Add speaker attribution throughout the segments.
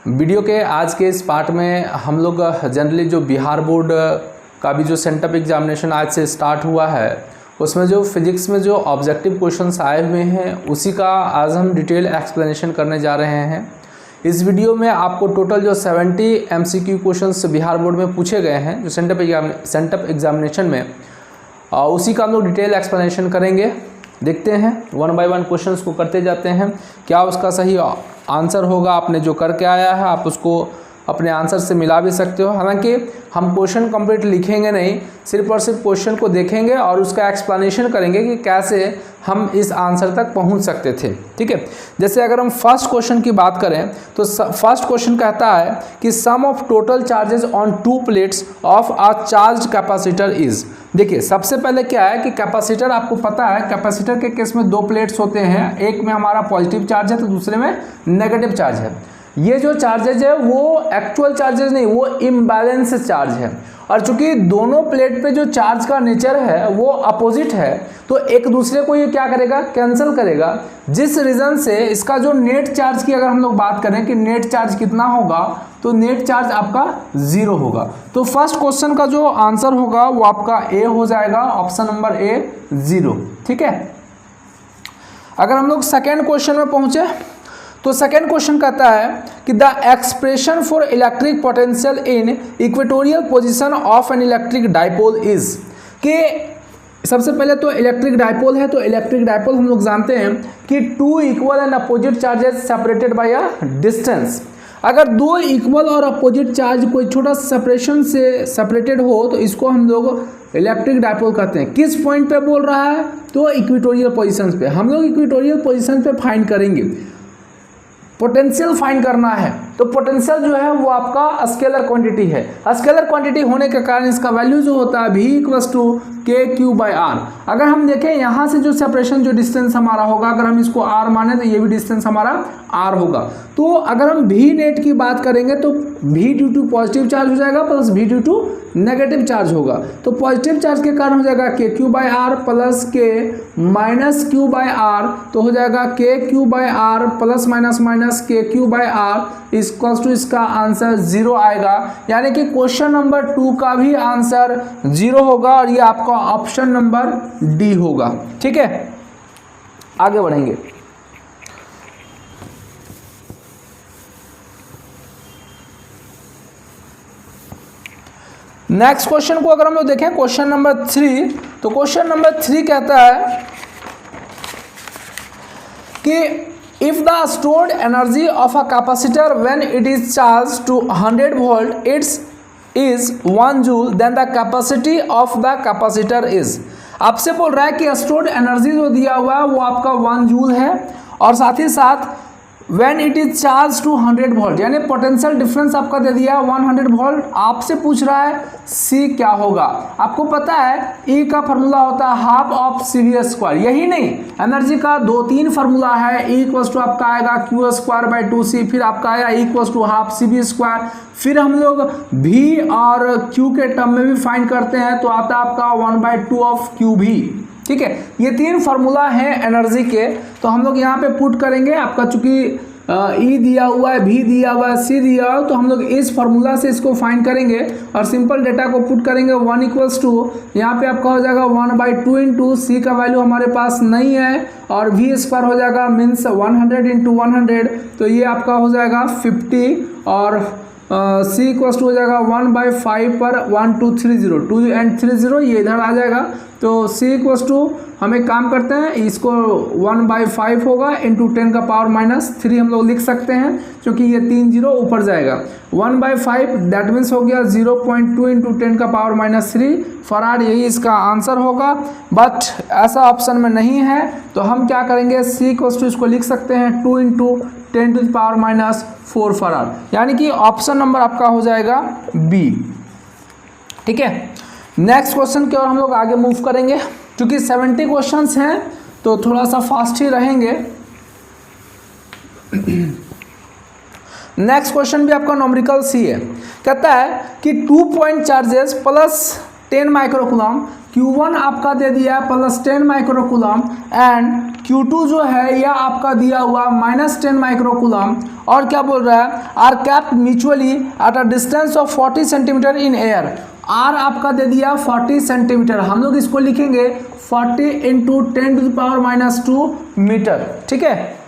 Speaker 1: Video के आज के इस पार्ट में हम लोग जनरली जो बिहार बोर्ड का भी जो सेंटअप एग्जामिनेशन आज से स्टार्ट हुआ है उसमें जो फिजिक्स में जो ऑब्जेक्टिव क्वेश्चंस आए हुए हैं उसी का आज हम डिटेल एक्सप्लेनेशन करने जा रहे हैं। इस वीडियो में आपको टोटल जो 70 MCQ क्वेश्चंस बिहार बोर्ड में पूछे गए हैं जो सेंटअप एग्जामिनेशन में उसी का हम लोग डिटेल एक्सप्लेनेशन करेंगे। देखते हैं वन बाय वन क्वेश्चंस को करते जाते हैं, क्या उसका सही आंसर होगा। आपने जो करके आया है आप उसको अपने आंसर से मिला भी सकते हो। हालांकि हम क्वेश्चन कंप्लीट लिखेंगे नहीं, सिर्फ और सिर्फ क्वेश्चन को देखेंगे और उसका एक्सप्लेनेशन करेंगे कि कैसे हम इस आंसर तक पहुंच सकते थे। ठीक है, जैसे अगर हम फर्स्ट क्वेश्चन की बात करें तो फर्स्ट क्वेश्चन कहता है कि sum of total charges on 2 plates of a charged capacitor is. देखिए सबसे पहले क्या है कि कैपेसिटर, आपको पता है कैपेसिटर के केस में 2 प्लेट्स होते हैं, एक में हमारा पॉजिटिव चार्ज है तो दूसरे में नेगेटिव चार्ज है। ये जो चार्जेज है वो एक्चुअल चार्जेस नहीं, वो इम्बैलेंस चार्ज है। और चूंकि दोनों प्लेट पे जो चार्ज का नेचर है वो अपोजिट है तो एक दूसरे को ये क्या करेगा, कैंसिल करेगा। जिस रीजन से इसका जो नेट चार्ज की अगर हम लोग बात करें कि नेट चार्ज कितना होगा तो नेट चार्ज आपका 0 होगा। तो फर्स्ट क्वेश्चन का जो आंसर होगा वो आपका ए हो जाएगा, ऑप्शन नंबर ए 0। ठीक है, अगर हम लोग सेकेंड क्वेश्चन में पहुंचे तो सेकेंड क्वेश्चन कहता है कि the expression for electric potential in equatorial position of an electric dipole is. कि सबसे पहले तो इलेक्ट्रिक डाइपोल है, तो इलेक्ट्रिक डाइपोल हम लोग जानते हैं कि 2 equal and opposite charges separated by a distance. अगर 2 इक्वल और अपोजिट चार्ज कोई छोटा सेपरेशन से सेपरेटेड हो तो इसको हम लोग इलेक्ट्रिक डाइपोल कहते हैं। किस पॉइंट पे बोल रहा है तो इक्वेटोरियल पोजीशन पे। हम लोग इक्वेटोरियल पोजीशन पे फाइंड करेंगे, पोटेंशियल फाइंड करना है। तो पोटेंशियल जो है वो आपका स्केलर क्वांटिटी है। स्केलर क्वांटिटी होने के कारण इसका वैल्यू जो होता है V = KQ/R। अगर हम देखें यहाँ से जो सेपरेशन जो डिस्टेंस हमारा होगा, अगर हम इसको R माने तो ये भी डिस्टेंस हमारा R होगा। तो अगर हम V नेट की बात करेंगे तो V due to positive charge हो जाएगा plus V due to negative charge होगा। तो पॉजिटिव चार्ज के कारण हो जाएगा KQ/R plus K minus Q/R, तो हो जाएगा KQ/R plus minus minus KQ/R equals to इसका आंसर 0 आएगा। यानी कि क्वेश्चन नंबर 2 का भी आंसर 0 होगा और ये आपका ऑप्शन नंबर डी होगा। ठीक है, आगे बढ़ेंगे। नेक्स्ट क्वेश्चन को अगर हम लोग देखें क्वेश्चन नंबर 3, तो क्वेश्चन नंबर 3 कहता है कि if the stored energy of a capacitor when it is charged to 100 volt is 1 joule then the capacity of the capacitor is। आपसे बोल रहा है कि स्टोर्ड एनर्जी जो दिया हुआ है वो आपका 1 जूल है और साथ ही साथ when it is charged to 100 volt, यानी पोटेंशियल डिफरेंस आपका दे दिया 100 वोल्ट। आपसे पूछ रहा है C क्या होगा। आपको पता है E का फार्मूला होता है हाफ ऑफ CV²। यही नहीं, एनर्जी का 2-3 फार्मूला है। E = आपका आएगा Q²/2C, फिर आपका आएगा E = हाफ CV²। फिर हम लोग V और Q के टर्म में भी फाइंड करते हैं तो आता है आपका 1/2 ऑफ QV। ठीक है, ये 3 फार्मूला हैं एनर्जी के, तो हम लोग यहाँ पे पुट करेंगे। आपका चूंकि E दिया हुआ है, V दिया हुआ है, C दिया हुआ है, तो हम लोग इस फार्मूला से इसको फाइंड करेंगे और सिंपल डेटा को पुट करेंगे। 1 = यहाँ पे आपका हो जाएगा 1/2 इंटू C का वैल्यू हमारे पास नहीं है और V² हो जाएगा मीन्स 100 इंटू 100, तो ये आपका हो जाएगा 50 और C = हो जाएगा 1/5 पर 1 2 3 0 2 एंड 3 0 ये इधर आ जाएगा। तो C = हम एक काम करते हैं, इसको 1/5 होगा इंटू 10⁻³ हम लोग लिख सकते हैं क्योंकि ये 3 0 ऊपर जाएगा। 1/5 दैट मीन्स हो गया 0.2 इंटू 10⁻³ फराड, यही इसका आंसर होगा। बट ऐसा ऑप्शन में नहीं है तो हम क्या करेंगे, C = इसको लिख सकते हैं 2 इंटू 10⁻⁴ फराड, यानी कि ऑप्शन नंबर आपका हो जाएगा B। ठीक है, नेक्स्ट क्वेश्चन की ओर हम लोग आगे मूव करेंगे। क्योंकि 70 क्वेश्चंस हैं तो थोड़ा सा फास्ट ही रहेंगे। नेक्स्ट क्वेश्चन भी आपका न्यूमेरिकल C है। कहता है कि 2 point charges plus
Speaker 2: 10 microcoulomb, Q1 आपका दे दिया है प्लस 10 माइक्रोकूलम एंड Q2 जो है यह आपका दिया हुआ माइनस 10 माइक्रोकूलम। और क्या बोल रहा है, are kept mutually at a distance of 40 centimetre in air. R आपका दे दिया 40 सेंटीमीटर, हम लोग इसको लिखेंगे 40 इंटू 10⁻⁻2 मीटर। ठीक है,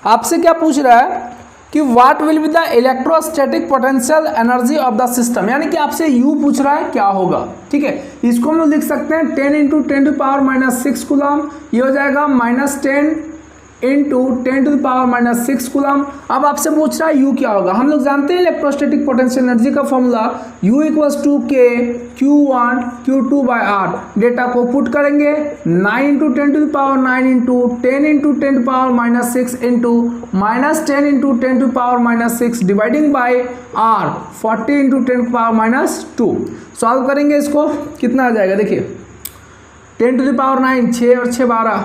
Speaker 2: आपसे क्या पूछ रहा है कि what will be the electrostatic potential energy of the system, यानी कि आपसे यू पूछ रहा है क्या होगा। ठीक है, इसको हम लोग लिख सकते हैं 10 इंटू 10⁻⁻6 कूलम, ये हो जाएगा -10 इंटू 10⁻⁻6 कूलम। अब आपसे पूछ रहा है यू क्या होगा। हम लोग जानते हैं इलेक्ट्रोस्टैटिक पोटेंशियल एनर्जी का formula U = K Q1 Q2 by R। Data को पुट करेंगे 9 into 10⁻9 into 10 into 10⁻6 into -10 into 10⁻6 dividing by R 40 into 10⁻2। Solve करेंगे इसको, कितना आ जाएगा देखिए 10⁻9 6 और 6 12,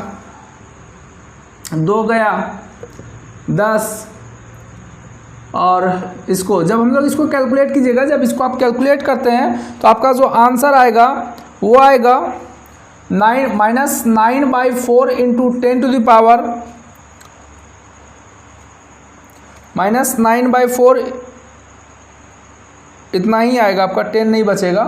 Speaker 2: 2 गया 10, और इसको जब हम लोग इसको कैलकुलेट कीजिएगा, जब इसको आप कैलकुलेट करते हैं तो आपका जो आंसर आएगा वो आएगा 9/4 इंटू 10⁻⁻4, इतना ही आएगा आपका, 10 नहीं बचेगा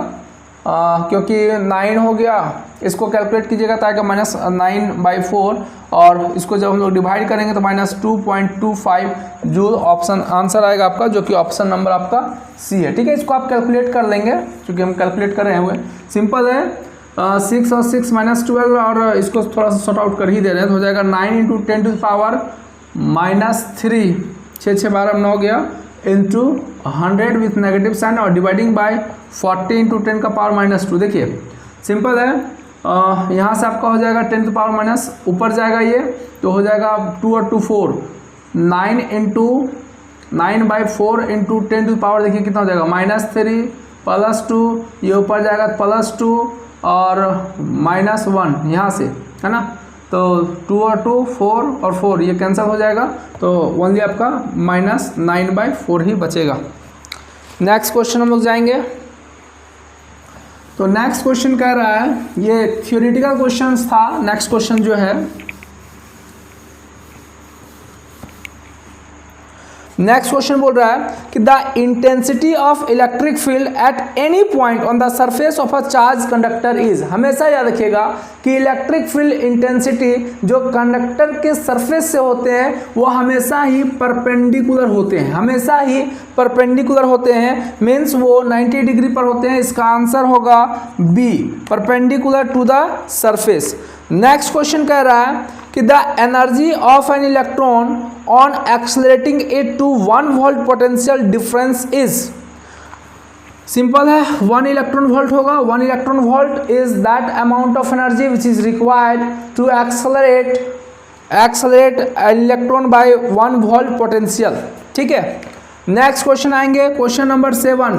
Speaker 2: क्योंकि 9 हो गया। इसको कैलकुलेट कीजिएगा तो आएगा -9/4, और इसको जब हम लोग डिवाइड करेंगे तो -2.25 जूल ऑप्शन आंसर आएगा आपका, जो कि ऑप्शन नंबर आपका सी है। ठीक है, इसको आप कैलकुलेट कर लेंगे क्योंकि हम कैलकुलेट कर रहे हैं, सिंपल है। 6 और 6 -12, और इसको थोड़ा सा शॉर्ट आउट कर ही दे रहे हैं तो हो जाएगा 9 इंटू 10⁻⁻3, 6 6 12 9 गया, इंटू 100 विथ नेगेटिव साइन, और डिवाइडिंग बाय 40 इंटू 10⁻⁻2। देखिए सिंपल है, यहाँ से आपका हो जाएगा 10⁻⁻, ऊपर जाएगा ये तो हो जाएगा 2 और 2 4, 9 इंटू 9/4 इंटू 10⁻, देखिए कितना हो जाएगा -3 +2, ये ऊपर जाएगा +2 और -1 यहाँ से, है ना। तो 2 और 2 4 और 4 ये कैंसिल हो जाएगा, तो ओनली आपका -9/4 ही बचेगा। नेक्स्ट क्वेश्चन हम लोग जाएंगे। तो नेक्स्ट क्वेश्चन कह रहा है, ये थ्योरेटिकल क्वेश्चन था। नेक्स्ट क्वेश्चन जो है, नेक्स्ट क्वेश्चन बोल रहा है कि the intensity of electric field at any point on the surface of a charge conductor is. हमेशा याद रखिएगा कि इलेक्ट्रिक फील्ड इंटेंसिटी जो कंडक्टर के सरफेस से होते हैं वो हमेशा ही परपेंडिकुलर होते हैं, हमेशा ही परपेंडिकुलर होते हैं, मीन्स वो 90 डिग्री पर होते हैं। इसका आंसर होगा B, perpendicular to the surface. Next question कह रहा है कि the energy of an electron on accelerating it to 1 volt potential difference is. Simple है, 1 इलेक्ट्रॉन वोल्ट होगा। 1 electron volt is that amount of energy which is required to accelerate an electron by 1 volt potential. ठीक है, next question आएंगे, question number 7।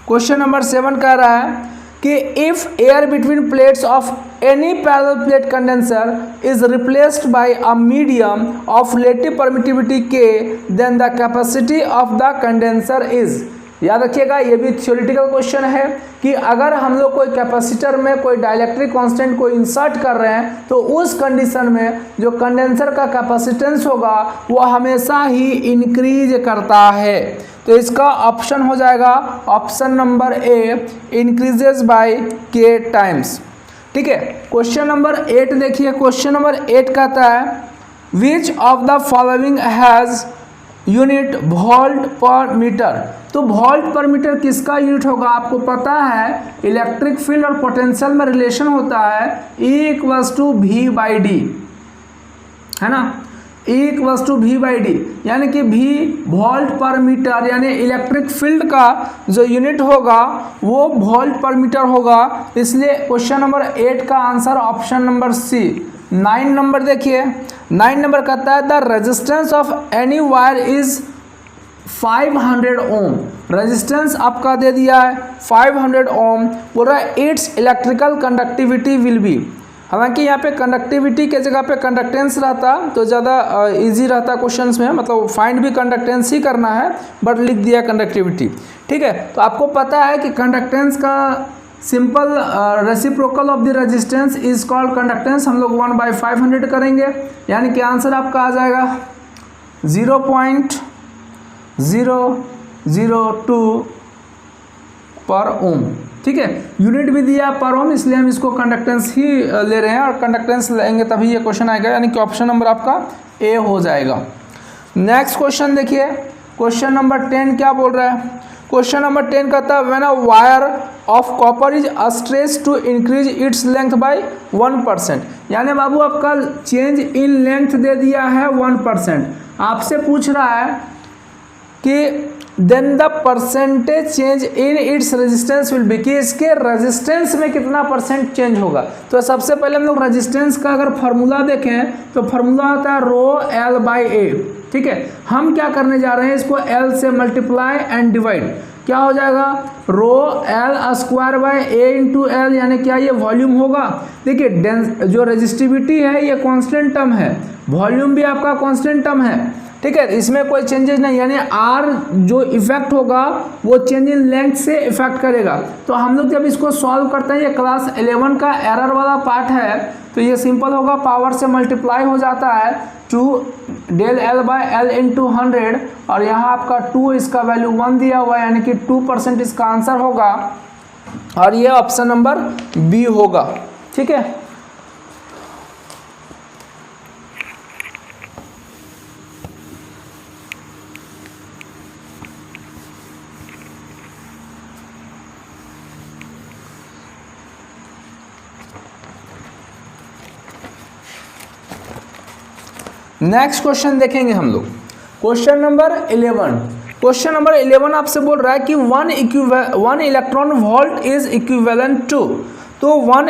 Speaker 2: Question number 7 कह रहा है कि if air between plates of any parallel plate condenser is replaced by a medium of relative permittivity K, then the capacity of the condenser is. याद रखिएगा, ये भी theoretical question है कि अगर हम लोग कोई कैपेसिटर में कोई डाइलेक्ट्रिक कांस्टेंट को इंसर्ट कर रहे हैं तो उस कंडीशन में जो कंडेंसर का कैपेसिटेंस होगा वो हमेशा ही इंक्रीज करता है। तो इसका ऑप्शन हो जाएगा option number A, increases by के टाइम्स। ठीक है, क्वेश्चन नंबर 8 देखिए। क्वेश्चन नंबर 8 कहता है which of the following has unit volt पर मीटर। तो वोल्ट पर मीटर किसका यूनिट होगा, आपको पता है इलेक्ट्रिक फील्ड और पोटेंशियल में रिलेशन होता है E = V/D, है ना। E = V/D यानी कि V वोल्ट पर मीटर, यानी इलेक्ट्रिक फील्ड का जो यूनिट होगा वो वोल्ट पर मीटर होगा। इसलिए क्वेश्चन नंबर 8 का answer option number C. 9 number देखिए, 9 नंबर कहता है the resistance of any wire is 500 ohm, resistance आपका दे दिया है 500 ओम, बोल रहा है its electrical conductivity will be. हालांकि यहाँ पे कंडक्टिविटी के जगह पे कंडक्टेंस रहता तो ज़्यादा इजी रहता क्वेश्चंस में, मतलब फाइंड भी कंडक्टेंस ही करना है, बट लिख दिया कंडक्टिविटी। ठीक है, तो आपको पता है कि कंडक्टेंस का simple reciprocal of the resistance is called conductance. हम लोग 1/500 करेंगे, यानी कि आंसर आपका आ जाएगा 0.002 पर ओम। ठीक है, यूनिट भी दिया पर ओम, इसलिए हम इसको कंडक्टेंस ही ले रहे हैं, और कंडक्टेंस लेंगे तभी ये क्वेश्चन आएगा, यानी कि ऑप्शन नंबर आपका ए हो जाएगा। नेक्स्ट क्वेश्चन देखिए, क्वेश्चन नंबर 10 क्या बोल रहा है। क्वेश्चन नंबर 10 कहता है when a wire of copper is stretch to increase its length by 1%, यानी बाबू आपका चेंज इन लेंथ दे दिया है 1%। आपसे पूछ रहा है कि then the percentage change in its resistance will be, कि इसके रेजिस्टेंस में कितना परसेंट चेंज होगा। तो सबसे पहले हम लोग रेजिस्टेंस का अगर फार्मूला देखें तो फार्मूला होता है रो एल बाई ए। ठीक है, हम क्या करने जा रहे हैं, इसको एल से मल्टीप्लाई एंड डिवाइड, क्या हो जाएगा rho L square by A into L, यानी क्या ये वॉल्यूम होगा। देखिए जो रेजिस्टिविटी है ये कांस्टेंट टर्म है, वॉल्यूम भी आपका कांस्टेंट टर्म है। ठीक है, इसमें कोई चेंजेस नहीं, यानी आर जो इफेक्ट होगा वो चेंज इन लेंथ से इफेक्ट करेगा। तो हम लोग जब इसको सॉल्व करते हैं, ये क्लास 11 का एरर वाला पार्ट है, तो ये सिंपल होगा, पावर से मल्टीप्लाई हो जाता है 2 del L by L into 100, और यहाँ आपका 2 इसका वैल्यू 1 दिया हुआ है, यानी कि 2% इसका आंसर होगा, और ये ऑप्शन नंबर बी होगा। ठीक है, नेक्स्ट क्वेश्चन देखेंगे हम लोग, क्वेश्चन नंबर 11। क्वेश्चन नंबर 11 आपसे बोल रहा है कि 1 electron volt is equivalent to, तो 1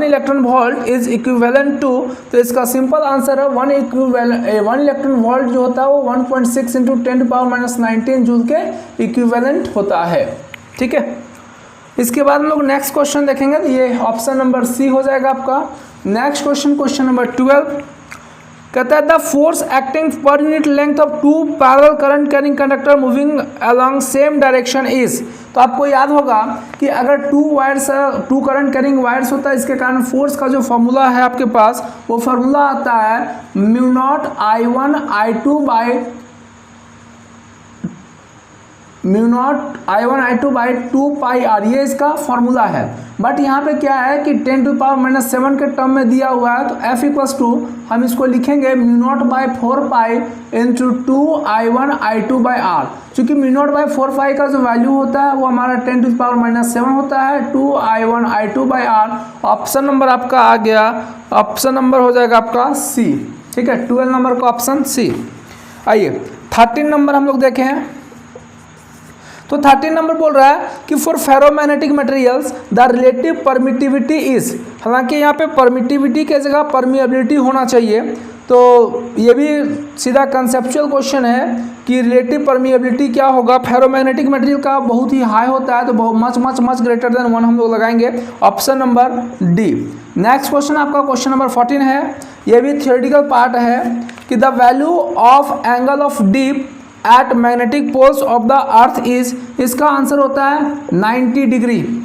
Speaker 2: electron volt is equivalent to, तो इसका सिंपल आंसर है 1 इलेक्ट्रॉन वोल्ट जो होता है वो 1.6 इंटू 10⁻⁹ जूल के इक्विवेलेंट होता है। ठीक है, इसके बाद हम लोग नेक्स्ट क्वेश्चन देखेंगे, तो ये ऑप्शन नंबर सी हो जाएगा आपका। नेक्स्ट क्वेश्चन, क्वेश्चन नंबर 12 कहता है the force acting per unit length of 2 parallel current carrying conductor moving along same direction is. तो आपको याद होगा कि अगर 2 करंट कैरिंग वायर्स होता है, इसके कारण फोर्स का जो फॉर्मूला है आपके पास, वो फॉर्मूला आता है μ0 I1 I2 by 2 pi are, ये इसका फॉर्मूला है। बट यहाँ पे क्या है कि 10⁻⁷ के टर्म में दिया हुआ है, तो F = हम इसको लिखेंगे μ0 by 4 pi into 2 I1 I2 by R. चूँकि μ0 बाई 4 पाई का जो वैल्यू होता है वो हमारा 10⁻⁷ होता है 2 I1 I2 by are. Option number आपका आ गया, ऑप्शन नंबर हो जाएगा आपका सी। ठीक है, 12 नंबर का ऑप्शन सी। आइए 13 नंबर हम लोग देखें, तो 13 नंबर बोल रहा है कि for ferromagnetic materials the relative permittivity is, हालांकि यहाँ पे परमिटिविटी के जगह परमिएबिलिटी होना चाहिए, तो ये भी सीधा कंसेप्चुअल क्वेश्चन है कि रिलेटिव परमिएबिलिटी क्या होगा। फेरोमैग्नेटिक मटेरियल का बहुत ही हाई होता है, तो बहुत मच ग्रेटर देन 1 हम लोग लगाएंगे, option number D. Next question आपका क्वेश्चन नंबर 14 है, ये भी थियोरेटिकल पार्ट है कि the value of angle of dip at magnetic poles of the earth is, इसका आंसर होता है 90 डिग्री।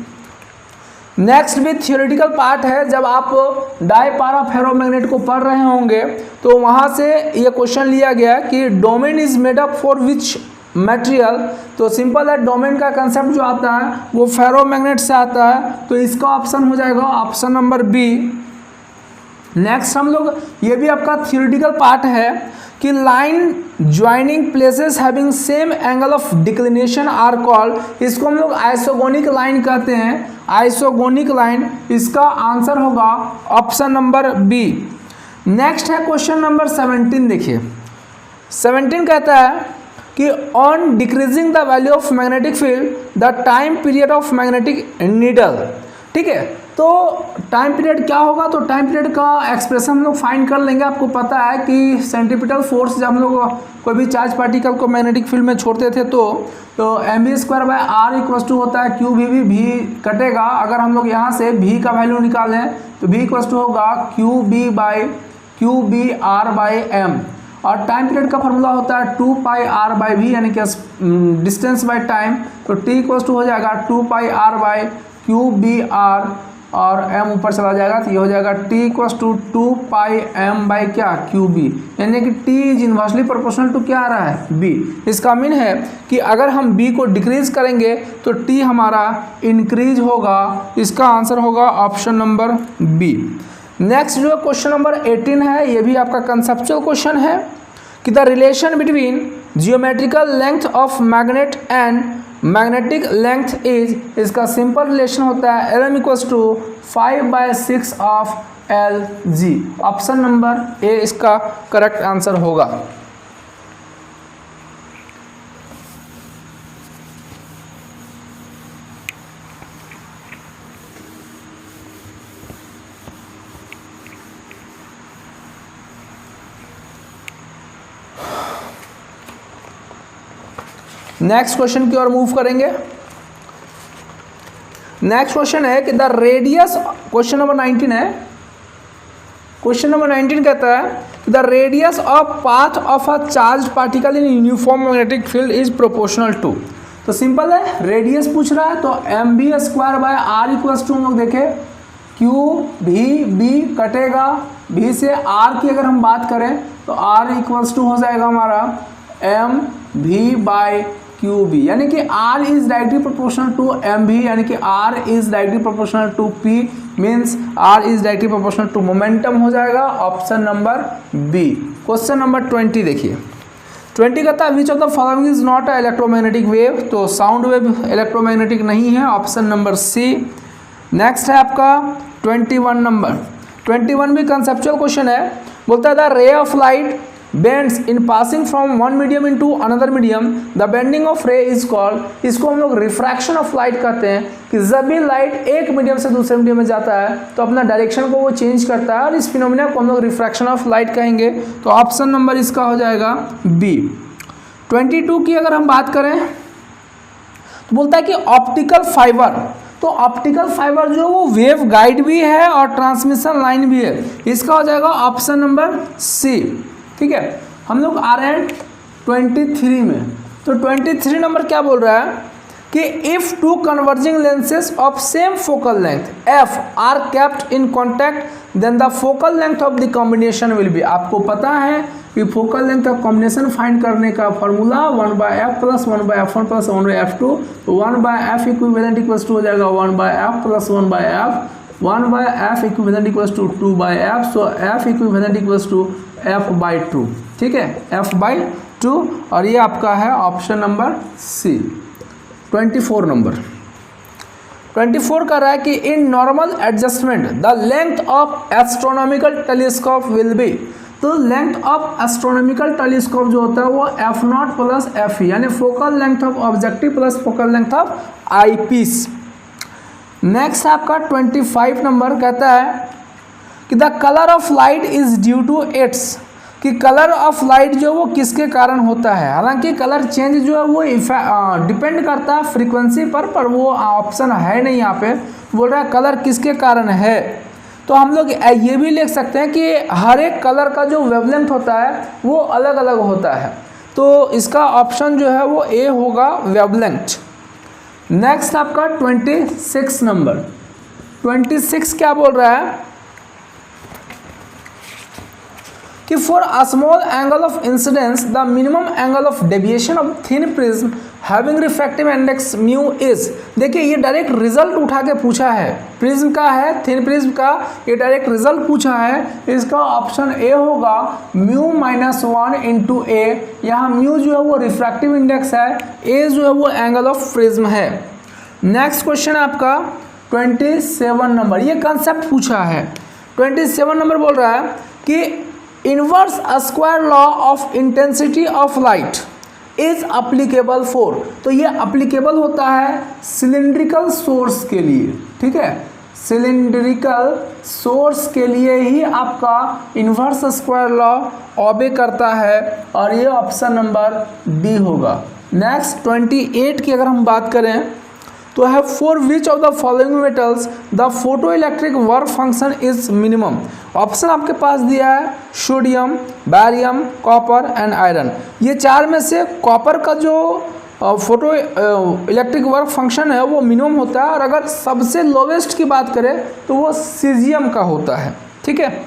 Speaker 2: नेक्स्ट भी थियोरेटिकल पार्ट है, जब आप डाईपारा फेरोमैग्नेट को पढ़ रहे होंगे तो वहाँ से ये क्वेश्चन लिया गया कि domain is made up for which material, तो सिंपल है, डोमेन का कंसेप्ट जो आता है वो फेरोमैग्नेट से आता है, तो इसका ऑप्शन हो जाएगा ऑप्शन नंबर बी। नेक्स्ट हम लोग, ये भी आपका थियोरेटिकल पार्ट है कि line joining places having same angle of declination are called, इसको हम लोग आइसोगोनिक लाइन कहते हैं, आइसोगोनिक लाइन, इसका आंसर होगा ऑप्शन नंबर बी। नेक्स्ट है क्वेश्चन नंबर 17, देखिए 17 कहता है कि on decreasing the value of magnetic field the time period of magnetic needle. ठीक है, तो टाइम पीरियड क्या होगा, तो टाइम पीरियड का एक्सप्रेशन हम लोग फाइंड कर लेंगे। आपको पता है कि सेंट्रीपिटल फोर्स जब हम लोग कोई भी चार्ज पार्टिकल को मैग्नेटिक फील्ड में छोड़ते थे तो mv²/r इक्वल टू होता है क्यू भी कटेगा। अगर हम लोग यहाँ से v का वैल्यू निकालें तो v इक्वल टू होगा QB/r/m, और टाइम पीरियड का फॉर्मूला होता है 2πr/v यानी कि डिस्टेंस बाय टाइम। तो t इक्वल टू हो जाएगा 2πr/QBr और m ऊपर चला जाएगा तो ये हो जाएगा t इक्वल टू 2πm/QB, यानी कि t is inversely proportional to क्या आ रहा है, b। इसका मीन है कि अगर हम b को डिक्रीज करेंगे तो t हमारा इंक्रीज होगा। इसका आंसर होगा ऑप्शन नंबर b। नेक्स्ट जो क्वेश्चन नंबर 18 है, ये भी आपका कंसेप्चुअल क्वेश्चन है कि the relation between geometrical length of magnet and magnetic length is, इसका सिंपल रिलेशन होता है Lm equals to 5/6 of Lg। Option number A इसका करेक्ट आंसर होगा। नेक्स्ट क्वेश्चन की ओर मूव करेंगे। नेक्स्ट क्वेश्चन है कि द रेडियस, क्वेश्चन नंबर 19 है। क्वेश्चन नंबर 19 कहता है कि the radius of path of a charge particle in uniform magnetic field is proportional to. तो सिंपल है, रेडियस पूछ रहा है तो mv²/r इक्वल्स टू हम लोग देखें QV कटेगा, v से r की अगर हम बात करें तो r इक्वल्स टू हो जाएगा हमारा mv/QB, यानी कि r is directly proportional to mv, यानी कि r is directly proportional to p, means r is directly proportional to momentum हो जाएगा option number b। Question number 20 देखिए। 20 कहता है which of the following is not a electromagnetic wave, तो sound wave electromagnetic नहीं है, ऑप्शन नंबर सी। नेक्स्ट है आपका 21 नंबर। 21 भी कंसेप्चुअल क्वेश्चन है, बोलता है the ray of light bends in passing from one medium into another medium, the bending of ray is called, इसको हम लोग रिफ्रैक्शन ऑफ लाइट कहते हैं कि जब भी लाइट एक मीडियम से दूसरे मीडियम में जाता है तो अपना डायरेक्शन को वो चेंज करता है और इस फिनोमिना को हम लोग रिफ्रैक्शन ऑफ लाइट कहेंगे। तो ऑप्शन नंबर इसका हो जाएगा बी। 22 की अगर हम बात करें तो बोलता है कि ऑप्टिकल फाइबर, तो ऑप्टिकल फाइबर जो वो वेव गाइड भी है और ट्रांसमिशन लाइन भी है, इसका हो जाएगा ऑप्शन नंबर सी। ठीक है, हम लोग आ रहे हैं 23 में। तो 23 नंबर क्या बोल रहा है कि if two converging lenses of same focal length f are kept in contact then the focal length of the combination will be. आपको पता है कि focal length of combination find करने का फॉर्मूला 1/f + 1/f1 + 1/f2, तो 1/f equivalent equals to हो जाएगा 1/f + 1/f, 1/f equivalent equals to 2/f, so f equivalent equals to f/2। ठीक है, f/2, और ये आपका है ऑप्शन नंबर सी। 24 नंबर। 24 कर रहा है कि in normal adjustment the length of astronomical telescope will be, तो लेंथ ऑफ एस्ट्रोनॉमिकल टेलीस्कोप जो होता है वो f0 + f, यानी focal length of objective plus focal length of eyepiece. Next आपका 25 नंबर कहता है कि the colour of light is due to its, कि कलर ऑफ लाइट जो वो किसके कारण होता है। हालांकि कलर चेंज जो है वो डिपेंड करता है फ्रीक्वेंसी पर वो ऑप्शन है नहीं यहाँ पे। बोल रहा है कलर किसके कारण है, तो हम लोग ये भी लिख सकते हैं कि हर एक कलर का जो वेवलेंथ होता है वो अलग अलग होता है, तो इसका ऑप्शन जो है वो ए होगा, वेवलेंथ। नेक्स्ट आपका 26 नंबर। 26 क्या बोल रहा है कि for a small angle of incidence the minimum angle of deviation of thin prism having refractive index mu is. देखिए ये डायरेक्ट रिजल्ट उठा के पूछा है, प्रिज्म का है, थिन प्रिज्म का, ये डायरेक्ट रिजल्ट पूछा है। इसका ऑप्शन ए होगा μ-1 × a। यहाँ म्यू जो है वो रिफ्रैक्टिव इंडेक्स है, ए जो है वो एंगल ऑफ प्रिज्म है। नेक्स्ट क्वेश्चन आपका 27 नंबर, ये कंसेप्ट पूछा है। 27 नंबर बोल रहा है कि inverse square law of intensity of light is applicable for, तो ये अप्लीकेबल होता है सिलिंड्रिकल सोर्स के लिए। ठीक है, सिलिंड्रिकल सोर्स के लिए ही आपका इन्वर्स स्क्वायर लॉ ऑबे करता है और ये ऑप्शन नंबर डी होगा। नेक्स्ट 28 की अगर हम बात करें तो है for which of the following metals the photo electric work function is minimum. Option आपके पास दिया है sodium, barium, copper and iron. ये चार में से कॉपर का जो फोटो इलेक्ट्रिक वर्क फंक्शन है वो मिनिमम होता है और अगर सबसे लोवेस्ट की बात करें तो वो सीजियम का होता है। ठीक है,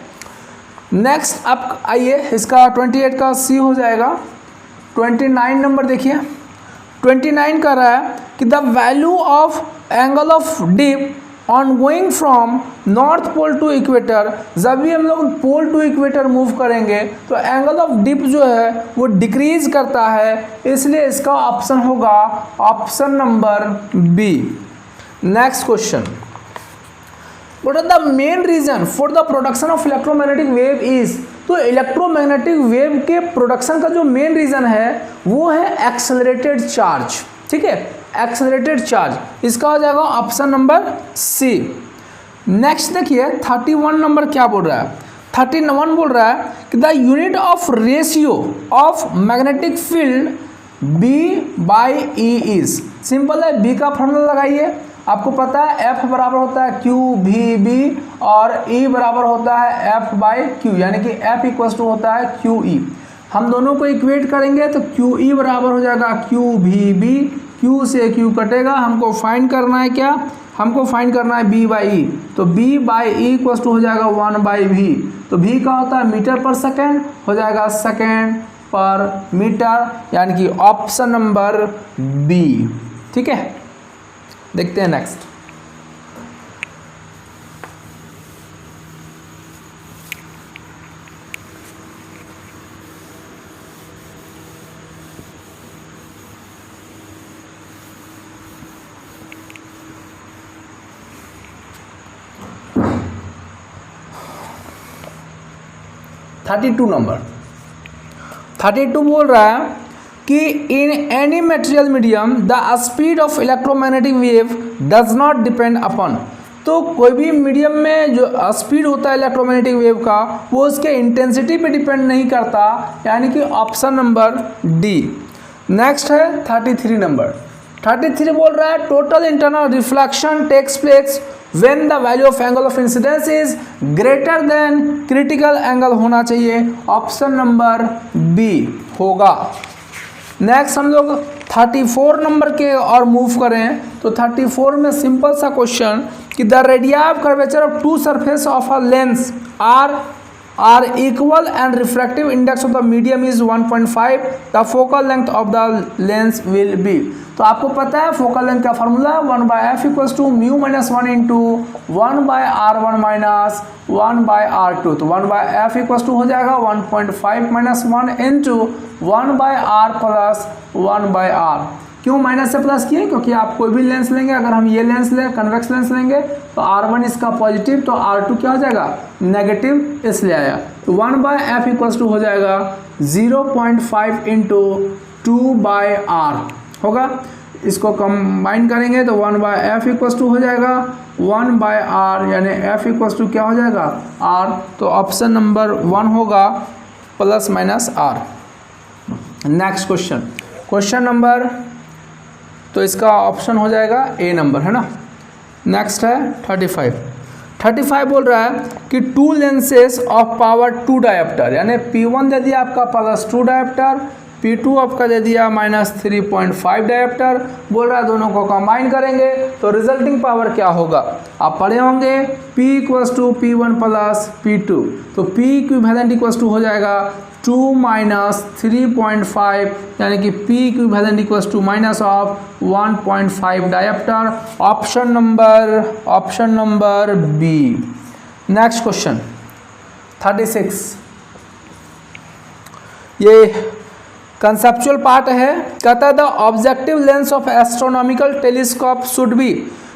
Speaker 2: नेक्स्ट आप आइए, इसका 28 का सी हो जाएगा। 29 नंबर देखिए, 29 कर रहा है कि the value of angle of dip on going from north pole to equator. जब भी हम लोग पोल टू इक्वेटर मूव करेंगे तो एंगल ऑफ डिप जो है वो डिक्रीज करता है, इसलिए इसका ऑप्शन होगा option number B. Next question, what are the main reason for the production of electromagnetic wave is. तो इलेक्ट्रोमैग्नेटिक वेव के प्रोडक्शन का जो मेन रीजन है वो है एक्सेलरेटेड चार्ज। ठीक है, एक्सेलरेटेड चार्ज, इसका हो जाएगा ऑप्शन नंबर सी। नेक्स्ट देखिए 31 नंबर क्या बोल रहा है। 31 बोल रहा है कि the unit of ratio of magnetic field B by E is. Simple है, बी का फॉर्मूला लगाइए, आपको पता है F बराबर होता है क्यू भी बी और E बराबर होता है F बाई क्यू, यानी कि F इक्वल टू होता है क्यू ई। हम दोनों को इक्वेट करेंगे तो क्यू ई बराबर हो जाएगा क्यू भी बी, क्यू से क्यू कटेगा। हमको फाइंड करना है क्या, हमको फाइंड करना है B बाई ई, तो B by E equal to हो जाएगा 1 बाई V। तो V का होता है मीटर पर सेकेंड, हो जाएगा सेकेंड पर मीटर, यानी कि ऑप्शन नंबर B। ठीक है, देखते हैं नेक्स्ट। नंबर 32 बोल रहा है कि in any material medium the speed of electromagnetic wave does not depend upon. तो कोई भी मीडियम में जो स्पीड होता है इलेक्ट्रोमैग्नेटिक वेव का वो उसके इंटेंसिटी पे डिपेंड नहीं करता, यानी कि ऑप्शन नंबर डी। नेक्स्ट है 33 नंबर। 33 बोल रहा है total internal reflection takes place when the value of angle of incidence is greater than critical angle होना चाहिए, ऑप्शन नंबर बी होगा। नेक्स्ट हम लोग 34 नंबर के और मूव करें तो 34 में सिंपल सा क्वेश्चन कि the radii of curvature of two surface of a lens are equal and refractive index of the medium is 1.5, the focal length of the lens will be. तो आपको पता है फोकल लेंथ का formula 1/f equals to mu minus 1 into 1/r1 minus 1/r2। तो 1/f equals to हो जाएगा 1.5 minus 1 into 1/r plus 1/r। क्यों minus से प्लस किए, क्योंकि आप कोई भी लेंस लेंगे, अगर हम ये लेंस लें कन्वेक्स लेंस लेंगे तो R1 इसका पॉजिटिव तो R2 क्या हो जाएगा नेगेटिव, इसलिए आया। तो 1/f इक्वल्स टू हो जाएगा 0.5 इंटू 2/r होगा। इसको कंबाइन करेंगे तो 1/f इक्वल्स टू हो जाएगा 1/r, यानी f इक्वल्स टू क्या हो जाएगा r। तो ऑप्शन नंबर 1 होगा plus minus r। Next question, question number, तो इसका ऑप्शन हो जाएगा ए नंबर, है ना। नेक्स्ट है 35 बोल रहा है कि to lenses of power 2 dioptre, यानी P1 दे दिया आपका +2 डायोप्टर, P2 आपका दे दिया -3.5 डायोप्टर। बोल रहा है दोनों को कंबाइन करेंगे तो रिजल्टिंग पावर क्या होगा, आप पढ़े होंगे P equals to P1 plus P2। तो P इक्विवेलेंट इक्वल्स टू हो जाएगा 2 माइनस 3.5, यानी कि P equivalent equals to minus of 1.5 dioptre, option number B. Next question 36, ये कंसेप्चुअल पार्ट है। कहता है the objective lens of astronomical telescope should be.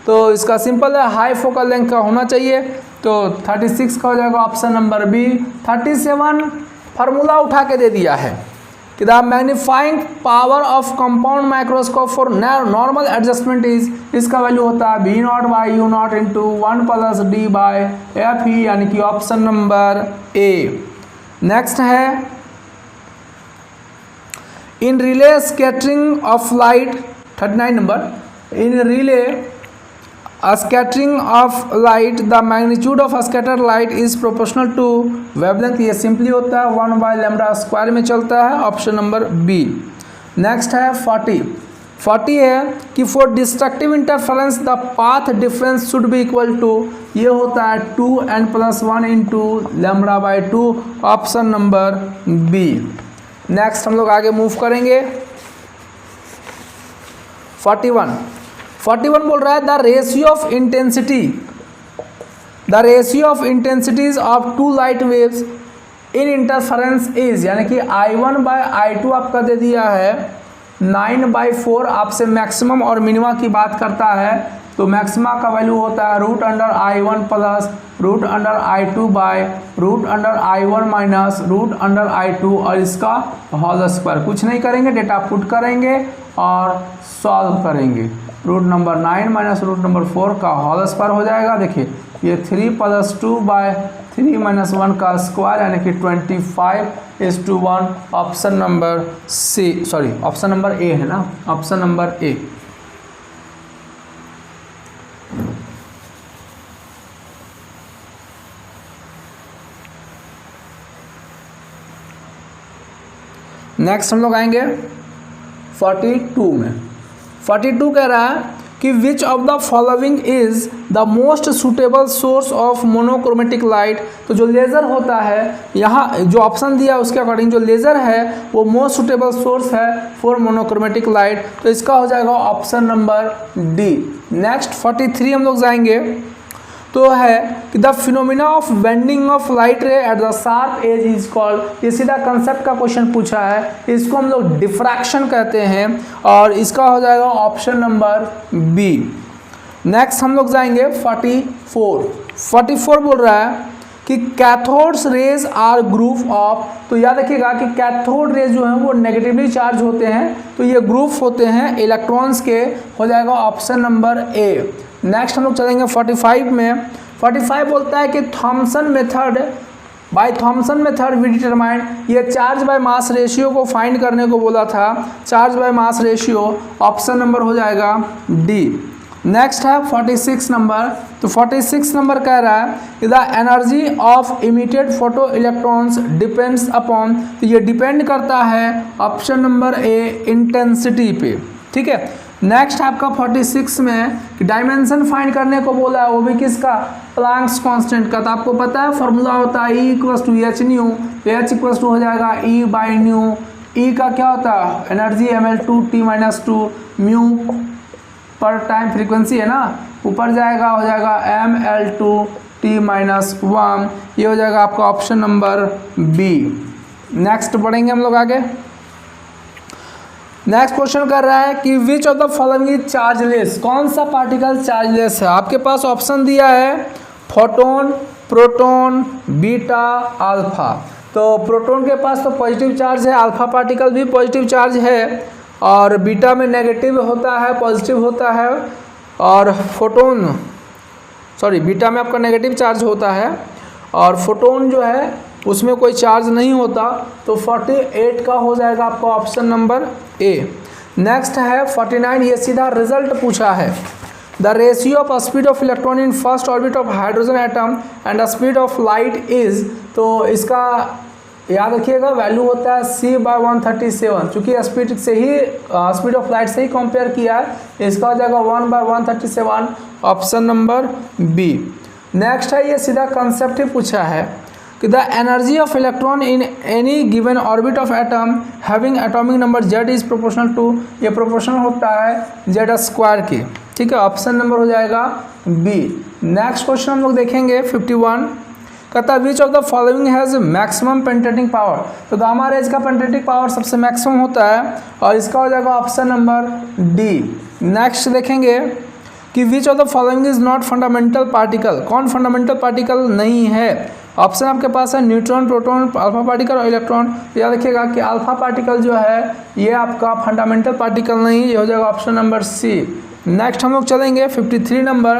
Speaker 2: तो इसका सिंपल है हाई फोकल लेंथ का होना चाहिए, तो 36 का हो जाएगा ऑप्शन नंबर बी। 37 फार्मूला उठा के दे दिया है, कि the magnifying power of compound microscope for normal adjustment is, इसका वैल्यू होता है B naught by U naught into 1 plus D by F E, यानी कि ऑप्शन नंबर ए। नेक्स्ट है in Rayleigh scattering of light, 39 number, in Rayleigh scattering of light the magnitude of scattered light is proportional to wavelength, ये simply होता है 1 by lambda square में चलता है, option number B. Next है 40 है कि for destructive interference the path difference should be equal to, ये होता है 2n+1 into lambda by 2, option number B. Next हम लोग आगे मूव करेंगे 41 बोल रहा है the ratio of intensities of two light waves in interference is, यानी कि I1/I2 आपका दे दिया है 9/4, आपसे मैक्सिमम और मिनिमा की बात करता है, तो मैक्सिमा का वैल्यू होता है √I1 plus √I2 bye √I1 minus √I2 और इसका होल स्क्वायर। कुछ नहीं करेंगे, डेटा पुट करेंगे और सॉल्व करेंगे। Root number 9 minus root number 4 का होल स्क्वायर हो जाएगा। देखिए ये 3 + 2 बाय 3 - 1 का स्क्वायर, यानी कि 25:1, option number C, sorry option number A है ना, ऑप्शन नंबर ए। नेक्स्ट हम लोग आएंगे 42 में। 42 कह रहा है कि विच of the following is the most suitable source of monochromatic light. तो जो लेज़र होता है, यहाँ जो ऑप्शन दिया है उसके अकॉर्डिंग जो लेज़र है वो मोस्ट सुटेबल सोर्स है फॉर मोनोक्रोमेटिक लाइट, तो इसका हो जाएगा ऑप्शन नंबर डी। नेक्स्ट 43 हम लोग जाएंगे, तो है कि the phenomena of bending of light ray at the sharp edge is called, ये सीधा कंसेप्ट का क्वेश्चन पूछा है, इसको हम लोग डिफ्रैक्शन कहते हैं और इसका हो जाएगा ऑप्शन नंबर बी। नेक्स्ट हम लोग जाएंगे 44 बोल रहा है कि cathodes rays are group of, तो याद रखिएगा कि कैथोड रेज जो हैं वो नेगेटिवली चार्ज होते हैं, तो ये ग्रुप होते हैं इलेक्ट्रॉन्स के, हो जाएगा ऑप्शन नंबर ए। नेक्स्ट हम लोग चलेंगे 45 में। 45 बोलता है कि by Thomson method we determine, ये चार्ज बाय मास रेशियो को फाइंड करने को बोला था, charge by mass ratio, option number हो जाएगा डी। नेक्स्ट है 46 नंबर, तो 46 नंबर कह रहा है कि the energy of emitted photo electrons depends upon, तो ये डिपेंड करता है ऑप्शन नंबर ए इंटेंसिटी पे, ठीक है। नेक्स्ट आपका 46 में डायमेंशन फाइंड करने को बोला है, वो भी किसका, प्लैंक्स कांस्टेंट का। तो आपको पता है फॉर्मूला होता है E = hν, तो H हो जाएगा E/ν। E का क्या होता है, एनर्जी mL2T-2 म्यू पर टाइम फ्रीक्वेंसी है ना, ऊपर जाएगा हो जाएगा mL2T-1, ये हो जाएगा आपका ऑप्शन नंबर बी। नेक्स्ट बढ़ेंगे हम लोग आगे। नेक्स्ट क्वेश्चन कर रहा है कि विच of the following is chargeless, कौन सा पार्टिकल चार्जलेस है। आपके पास ऑप्शन दिया है फोटोन, प्रोटॉन, बीटा, अल्फा। तो प्रोटॉन के पास तो पॉजिटिव चार्ज है, अल्फा पार्टिकल भी पॉजिटिव चार्ज है, और बीटा में नेगेटिव होता है, पॉजिटिव होता है, और बीटा में आपका नेगेटिव चार्ज होता है, और फोटोन जो है उसमें कोई चार्ज नहीं होता, तो 48 का हो जाएगा आपका ऑप्शन नंबर ए। नेक्स्ट है 49, ये सीधा रिजल्ट पूछा है, the ratio of speed of electron in first orbit of hydrogen atom and speed of light is, तो इसका याद रखिएगा वैल्यू होता है C/137, चूँकि स्पीड ऑफ लाइट से ही कंपेयर किया है, इसका हो जाएगा 1/137, ऑप्शन नंबर बी। नेक्स्ट है ये सीधा कंसेप्ट ही पूछा है कि the energy of electron in any given orbit of atom having atomic number Z is proportional to, ये प्रोपोर्शनल होता है Z² के, ठीक है, ऑप्शन नंबर हो जाएगा बी। नेक्स्ट क्वेश्चन हम लोग देखेंगे 51, कहता है which of the following has maximum penetrating power, तो गामा रेज का पेनिट्रेटिंग पावर सबसे मैक्सिमम होता है और इसका हो जाएगा ऑप्शन नंबर डी। नेक्स्ट देखेंगे कि विच of the following is not fundamental particle, कौन फंडामेंटल पार्टिकल नहीं है, ऑप्शन आपके पास है न्यूट्रॉन, प्रोटॉन, अल्फा पार्टिकल और इलेक्ट्रॉन। तो याद रखिएगा कि अल्फा पार्टिकल जो है ये आपका फंडामेंटल पार्टिकल नहीं, ये हो जाएगा ऑप्शन नंबर सी। नेक्स्ट हम लोग चलेंगे 53 number,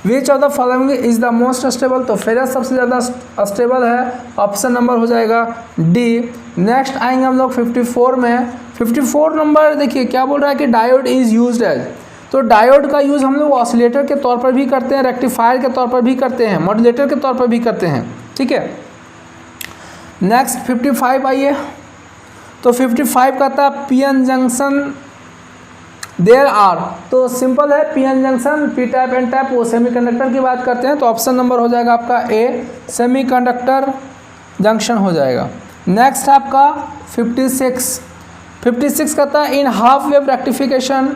Speaker 2: which of the following is the most stable. तो फेरस सबसे ज़्यादा स्टेबल है, ऑप्शन नंबर हो जाएगा डी। नेक्स्ट आएंगे हम लोग 54 में। 54 नंबर देखिए क्या बोल रहा है कि डायोड इज यूज्ड एज। तो डायोड का यूज़ हम लोग ऑसिलेटर के तौर पर भी करते हैं, रेक्टिफायर के तौर पर भी करते हैं, मॉड्यूलेटर के तौर पर भी करते हैं, ठीक है। नेक्स्ट 55 आइए। तो 55 कहता है पीएन जंक्शन देयर आर। तो सिंपल है, PN junction, P type N type, वो सेमीकंडक्टर की बात करते हैं। तो ऑप्शन नंबर हो जाएगा आपका ए, सेमीकंडक्टर जंक्शन हो जाएगा। नेक्स्ट आपका 56 कहता है in half wave rectification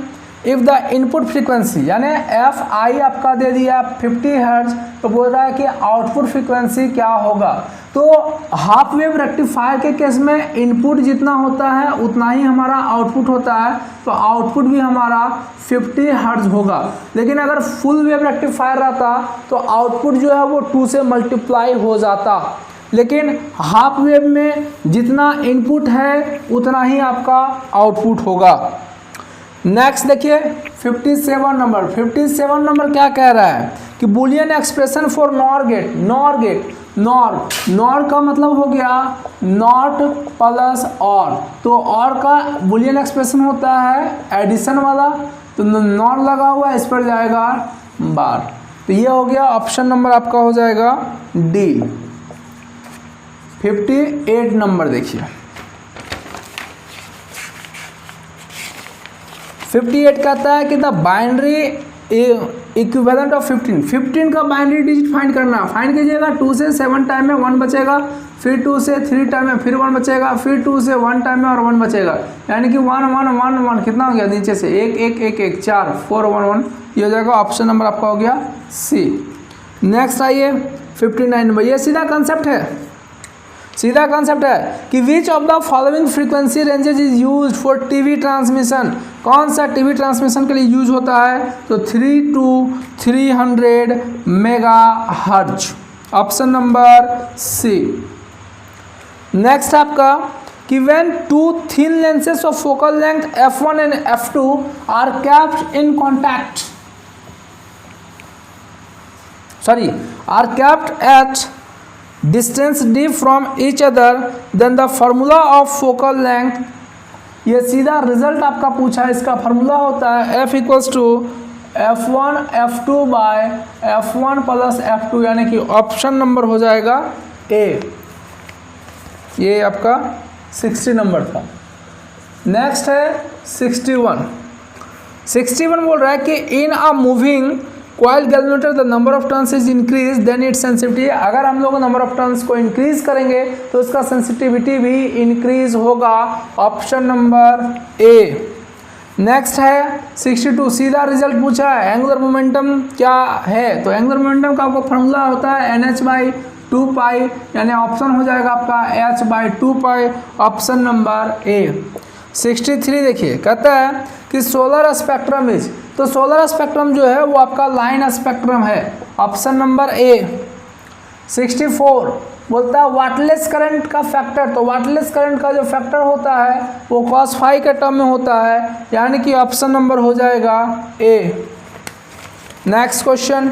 Speaker 2: if the input frequency, यानी एफ आई आपका दे दिया 50 हर्ट्ज, तो बोल रहा है कि आउटपुट फ्रीक्वेंसी क्या होगा। तो हाफ वेव रेक्टिफायर के केस में इनपुट जितना होता है उतना ही हमारा आउटपुट होता है, तो आउटपुट भी हमारा 50 हर्ट्ज होगा। लेकिन अगर फुल वेव रेक्टिफायर रहता तो आउटपुट जो है वो 2 से मल्टीप्लाई हो जाता, लेकिन हाफ वेव में जितना इनपुट है उतना ही आपका आउटपुट होगा। नेक्स्ट देखिए 57 नंबर। 57 नंबर क्या कह रहा है कि Boolean expression for NOR gate. NOR का मतलब हो गया नॉट प्लस और, तो और का बुलियन एक्सप्रेशन होता है एडिशन वाला, तो नॉर लगा हुआ है, इस पर जाएगा बार। तो ये हो गया ऑप्शन नंबर आपका हो जाएगा डी। 58 नंबर देखिए। 58 कहता है कि द बाइनरी इक्विवेलेंट ऑफ 15 का बाइनरी डिजिट फाइंड करना। फाइंड कीजिएगा, 2 से 7 टाइम में 1 बचेगा, फिर 2 से 3 टाइम में फिर 1 बचेगा, फिर 2 से 1 टाइम में और 1 बचेगा, यानी कि 1 1 1 1 कितना हो गया नीचे से 1 1 1 1 4 4 1 1, ये हो जाएगा ऑप्शन नंबर आपका हो गया सी। नेक्स्ट आइए 59 नंबर। ये सीधा कंसेप्ट है कि विच of the following frequency ranges is used for TV transmission. कौन सा टीवी ट्रांसमिशन के लिए यूज होता है? तो 3 to 300 megahertz, option number C. Next आपका कि when 2 thin lenses of focal length f1 and f2 are kept in contact, are kept at distance d from each other, then the formula of focal length, ये सीधा result आपका पूछा है, इसका formula होता है f equals to f1 f2 by f1 plus f2, यानी कि ऑप्शन नंबर हो जाएगा ए। ये आपका 60 नंबर था। नेक्स्ट है 61 बोल रहा है कि in a moving coil galvanometer the number of turns is increase then its sensitivity. अगर हम लोग नंबर ऑफ टर्न्स को इंक्रीज करेंगे तो उसका सेंसिटिविटी भी इंक्रीज होगा, ऑप्शन नंबर ए। नेक्स्ट है 62, सीधा रिजल्ट पूछा है एंगुलर मोमेंटम क्या है, तो एंगुलर मोमेंटम का आपका फॉर्मूला होता है NH/2π, यानी ऑप्शन हो जाएगा आपका H/2π, ऑप्शन नंबर ए। 63 देखिए कहता है कि सोलर स्पेक्ट्रम इज, तो सोलर स्पेक्ट्रम जो है वो आपका लाइन स्पेक्ट्रम है, ऑप्शन नंबर ए। 64 बोलता है वाटलेस करंट का फैक्टर, तो वाटलेस करंट का जो फैक्टर होता है वो cos फाई के टर्म में होता है, यानी कि ऑप्शन नंबर हो जाएगा ए। नेक्स्ट क्वेश्चन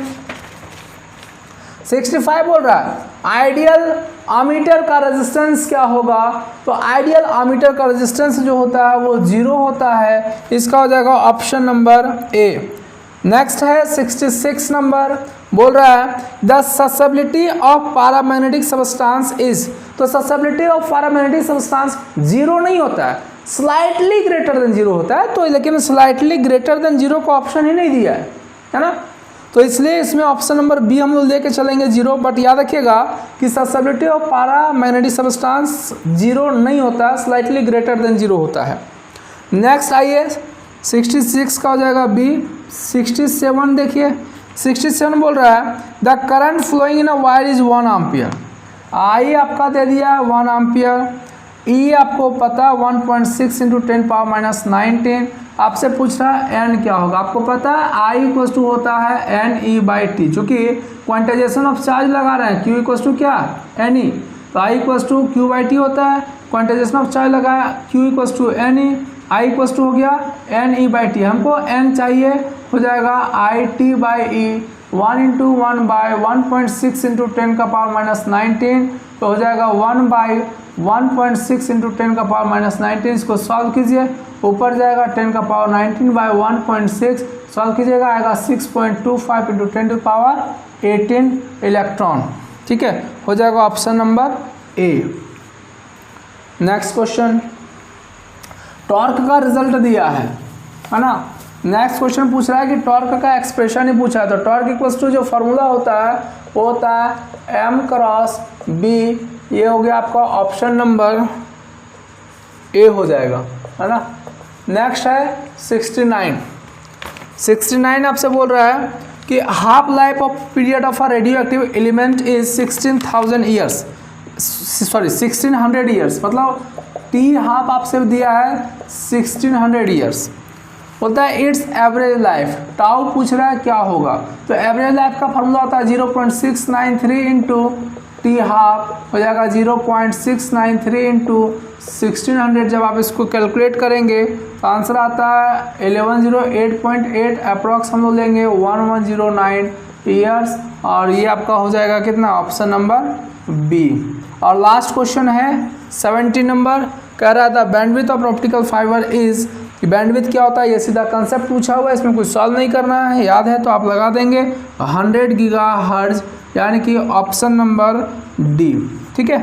Speaker 2: 65 बोल रहा है आइडियल अमीटर का रेजिस्टेंस क्या होगा, तो आइडियल अमीटर का रेजिस्टेंस जो होता है वो 0 होता है, इसका हो जाएगा ऑप्शन नंबर ए। नेक्स्ट है 66 नंबर, बोल रहा है the susceptibility of paramagnetic substance is, तो ससेप्टिबिलिटी ऑफ पैरामैग्नेटिक सब्सटेंस 0 नहीं होता है, स्लाइटली ग्रेटर देन 0 होता है, तो लेकिन स्लाइटली ग्रेटर देन 0 को ऑप्शन ही नहीं दिया है ना, तो इसलिए इसमें ऑप्शन नंबर बी हम लोग लेके चलेंगे 0। बट याद रखिएगा कि ससेप्टिबिलिटी ऑफ पैरामैग्नेटिक सब्सटेंस 0 नहीं होता है, स्लाइटली ग्रेटर देन 0 होता है। नेक्स्ट आइए 66 का हो जाएगा बी। 67 देखिए 67 बोल रहा है the current flowing in a wire is 1 ampere. I आपका दे दिया है 1 एम्पियर, ई आपको पता 1.6 × 10⁻⁻⁹ आपसे पूछ रहा है एन क्या होगा। आपको पता है आई इक्वल टू होता है एन ई बाई टी, चूँकि क्वांटाइजेशन ऑफ चार्ज लगा रहे हैं, क्यू इक्वल टू क्या एन ई, तो I equal to Q by T होता है। क्वांटाइजेशन ऑफ चार्ज लगाया Q equal to N E, I equal to हो गया एन ई बाई टी। हमको एन चाहिए, हो जाएगा I T by E 1 into 1 by 1.6 into 10 का पावर माइनस 19, तो हो जाएगा 1 बाई 1.6 इंटू 10 का पावर माइनस 19। इसको सॉल्व कीजिए, ऊपर जाएगा 10 का पावर 19 बाय 1.6, सॉल्व कीजिएगा आएगा 6.25 इंटू 10 टू पावर 18 इलेक्ट्रॉन। ठीक है, हो जाएगा option number A. Next question, torque का रिजल्ट दिया है ना। नेक्स्ट क्वेश्चन पूछ रहा है कि टॉर्क का एक्सप्रेशन ही पूछा है, तो टॉर्क इक्वल्स टू जो फॉर्मूला होता है वो होता है m क्रॉस बी। ये हो गया आपका ऑप्शन नंबर ए हो जाएगा, है ना। नेक्स्ट है 69 आपसे बोल रहा है कि half life of period of a radio active element is 16,000 years, sorry 1600 years, मतलब टी हाफ आपसे दिया है 1600 ईयर्स। बोलता है इट्स एवरेज लाइफ, टाउ पूछ रहा है क्या होगा, तो एवरेज लाइफ का फॉर्मूला होता है 0.693 इंटू टी हाफ, हो जाएगा 0.693 इंटू 1600। जब आप इसको कैलकुलेट करेंगे तो आंसर आता है 1108.8, अप्रॉक्स हम लोग लेंगे 1109 ईयर्स, और ये आपका हो जाएगा कितना, ऑप्शन नंबर बी। और लास्ट क्वेश्चन है 70 नंबर, कह रहा था bandwidth of optical fibre is, bandwidth क्या होता है, ये सीधा कंसेप्ट पूछा हुआ है, इसमें कुछ सॉल्व नहीं करना है, याद है तो आप लगा देंगे 100 गीगाहर्ट्ज, यानी कि ऑप्शन नंबर डी। ठीक है।